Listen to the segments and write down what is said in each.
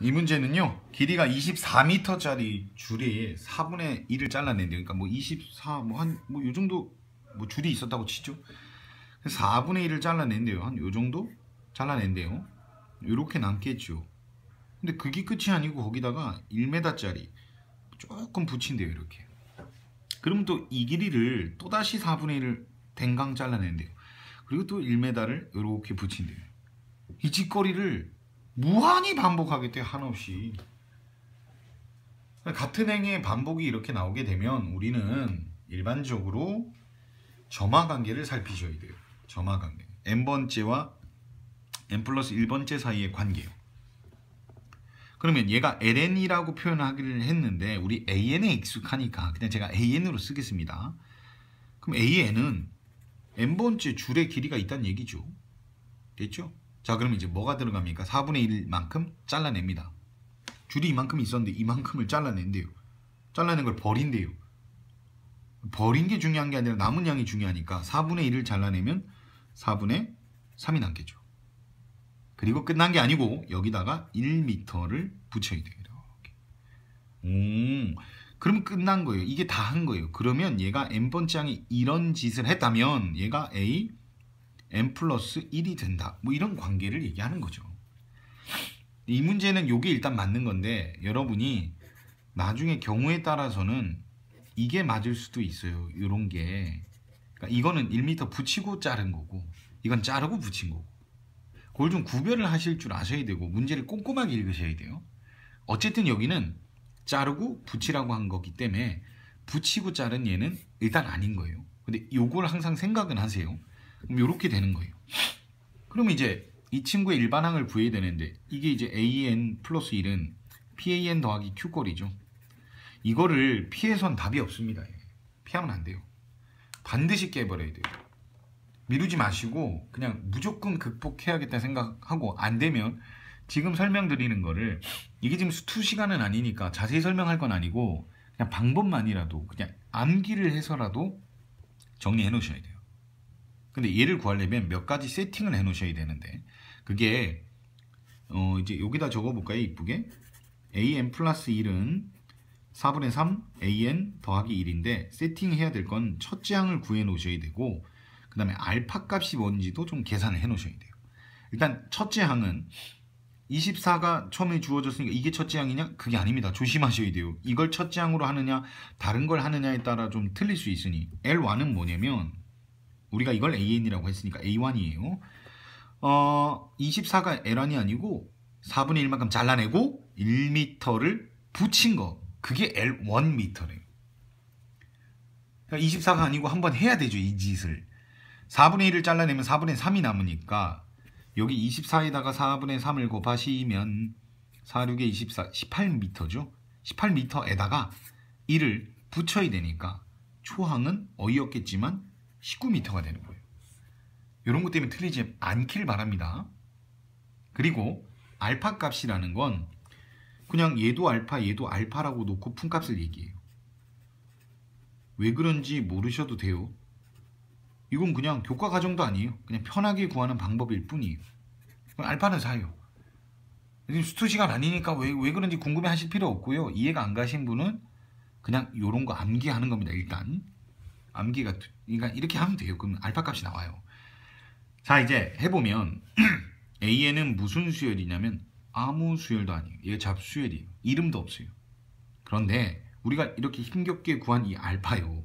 이 문제는요. 길이가 24m짜리 줄에 4분의 1을 잘라낸대요. 그러니까 뭐 24, 요 정도 뭐 줄이 있었다고 치죠. 4분의 1을 잘라낸대요. 한 요 정도 잘라낸대요. 요렇게 남겠죠. 근데 그게 끝이 아니고 거기다가 1m짜리 조금 붙인대요. 이렇게. 그러면 또 이 길이를 또다시 4분의 1을 댕강 잘라낸대요. 그리고 또 1m를 이렇게 붙인대요. 이 짓거리를 무한히 반복하겠대요. 한없이. 같은 행의 반복이 이렇게 나오게 되면 우리는 일반적으로 점화관계를 살피셔야 돼요. 점화관계. n번째와 n 플러스 1번째 사이의 관계요. 그러면 얘가 ln이라고 표현하기를 했는데 우리 an에 익숙하니까 그냥 제가 an으로 쓰겠습니다. 그럼 an은 n번째 줄의 길이가 있다는 얘기죠. 됐죠? 자, 그럼 이제 뭐가 들어갑니까? 4분의 1만큼 잘라냅니다. 줄이 이만큼 있었는데 이만큼을 잘라낸대요. 잘라낸 걸 버린대요. 버린 게 중요한 게 아니라 남은 양이 중요하니까 4분의 1을 잘라내면 4분의 3이 남겠죠. 그리고 끝난 게 아니고 여기다가 1m를 붙여야 돼요. 이렇게. 그럼 끝난 거예요. 이게 다 한 거예요. 그러면 얘가 n번째 양이 이런 짓을 했다면 얘가 a n 플러스 1이 된다. 뭐 이런 관계를 얘기하는 거죠. 이 문제는 요게 일단 맞는 건데 여러분이 나중에 경우에 따라서는 이게 맞을 수도 있어요. 요런 게. 그러니까 이거는 1m 붙이고 자른 거고 이건 자르고 붙인 거고. 그걸 좀 구별을 하실 줄 아셔야 되고 문제를 꼼꼼하게 읽으셔야 돼요. 어쨌든 여기는 자르고 붙이라고 한 거기 때문에 붙이고 자른 얘는 일단 아닌 거예요. 근데 요걸 항상 생각은 하세요. 그럼 요렇게 되는 거예요. 그럼 이제 이 친구의 일반항을 구해야 되는데 이게 이제 an 플러스 1은 pan 더하기 q꼴이죠. 이거를 피해선 답이 없습니다. 피하면 안 돼요. 반드시 깨버려야 돼요. 미루지 마시고 그냥 무조건 극복해야겠다 생각하고 안 되면 지금 설명드리는 거를 이게 지금 2시간은 아니니까 자세히 설명할 건 아니고 그냥 방법만이라도 그냥 암기를 해서라도 정리해 놓으셔야 돼요. 근데 얘를 구하려면 몇 가지 세팅을 해 놓으셔야 되는데 그게 이제 여기다 적어볼까요? 이쁘게 an 플러스 1은 4분의 3 an 더하기 1인데 세팅해야 될 건 첫째 항을 구해 놓으셔야 되고 그 다음에 알파 값이 뭔지도 좀 계산을 해 놓으셔야 돼요. 일단 첫째 항은 24가 처음에 주어졌으니까 이게 첫째 항이냐? 그게 아닙니다. 조심하셔야 돼요. 이걸 첫째 항으로 하느냐 다른 걸 하느냐에 따라 좀 틀릴 수 있으니 L1은 뭐냐면 우리가 이걸 AN이라고 했으니까 A1이에요. 24가 L1이 아니고 4분의 1만큼 잘라내고 1m를 붙인 거 그게 L1m래요. 그러니까 24가 아니고 한번 해야 되죠. 이 짓을. 4분의 1을 잘라내면 4분의 3이 남으니까 여기 24에다가 4분의 3을 곱하시면 4, 6에 24, 18m죠. 18m에다가 1을 붙여야 되니까 초항은 어이없겠지만 19m가 되는 거예요. 이런 것 때문에 틀리지 않길 바랍니다. 그리고 알파 값이라는 건 그냥 얘도 알파라고 놓고 품값을 얘기해요. 왜 그런지 모르셔도 돼요. 이건 그냥 교과 과정도 아니에요. 그냥 편하게 구하는 방법일 뿐이에요. 알파는 4예요. 지금 수투시간 아니니까 왜 그런지 궁금해 하실 필요 없고요. 이해가 안 가신 분은 그냥 이런 거 암기하는 겁니다. 일단 암기가 그러니까 이렇게 하면 돼요. 그럼 알파 값이 나와요. 자, 이제 해보면 AN은 무슨 수열이냐면 아무 수열도 아니에요. 얘가 잡수열이에요. 이름도 없어요. 그런데 우리가 이렇게 힘겹게 구한 이 알파요.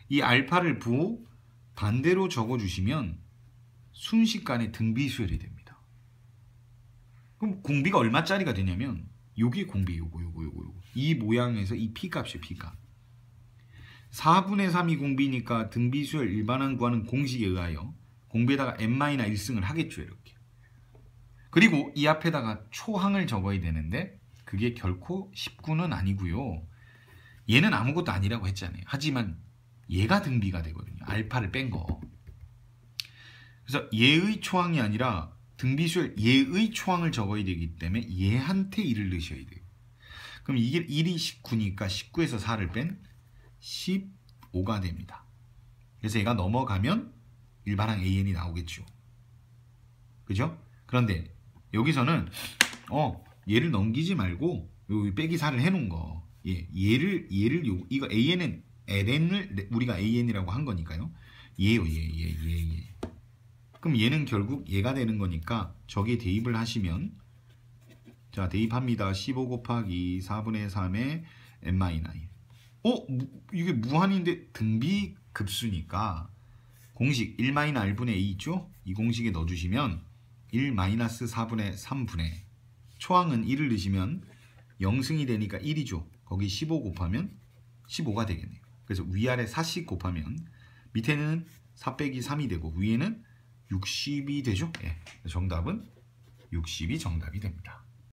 이 알파를 부호 반대로 적어주시면 순식간에 등비수열이 됩니다. 그럼 공비가 얼마짜리가 되냐면 요게 공비 요거 이 모양에서 이 P값이에요. P값 4분의 3이 공비니까 등비수열 일반항 구하는 공식에 의하여 공비에다가 n-1승을 하겠죠. 이렇게. 그리고 이 앞에다가 초항을 적어야 되는데 그게 결코 19는 아니고요. 얘는 아무것도 아니라고 했잖아요. 하지만 얘가 등비가 되거든요. 알파를 뺀 거. 그래서 얘의 초항이 아니라 등비수열 얘의 초항을 적어야 되기 때문에 얘한테 1을 넣으셔야 돼요. 그럼 이게 1이 19니까 19에서 4를 뺀 15가 됩니다. 그래서 얘가 넘어가면 일반항 AN이 나오겠죠. 그죠? 그런데 여기서는 얘를 넘기지 말고 요 빼기 4를 해놓은 거. 예, 얘를 이거 AN은 LN을 우리가 AN이라고 한 거니까요. 얘요, 얘. 그럼 얘는 결국 얘가 되는 거니까 저기에 대입을 하시면, 자, 대입합니다. 15 곱하기 4분의 3의 n-1. 이게 무한인데 등비 급수니까 공식 1-r분의 a 있죠? 이 공식에 넣어주시면 1-4분의 3분의 초항은 1을 넣으시면 0승이 되니까 1이죠. 거기 15 곱하면 15가 되겠네요. 그래서 위아래 4씩 곱하면 밑에는 4 빼기 3이 되고 위에는 60이 되죠. 예, 정답은 60이 정답이 됩니다.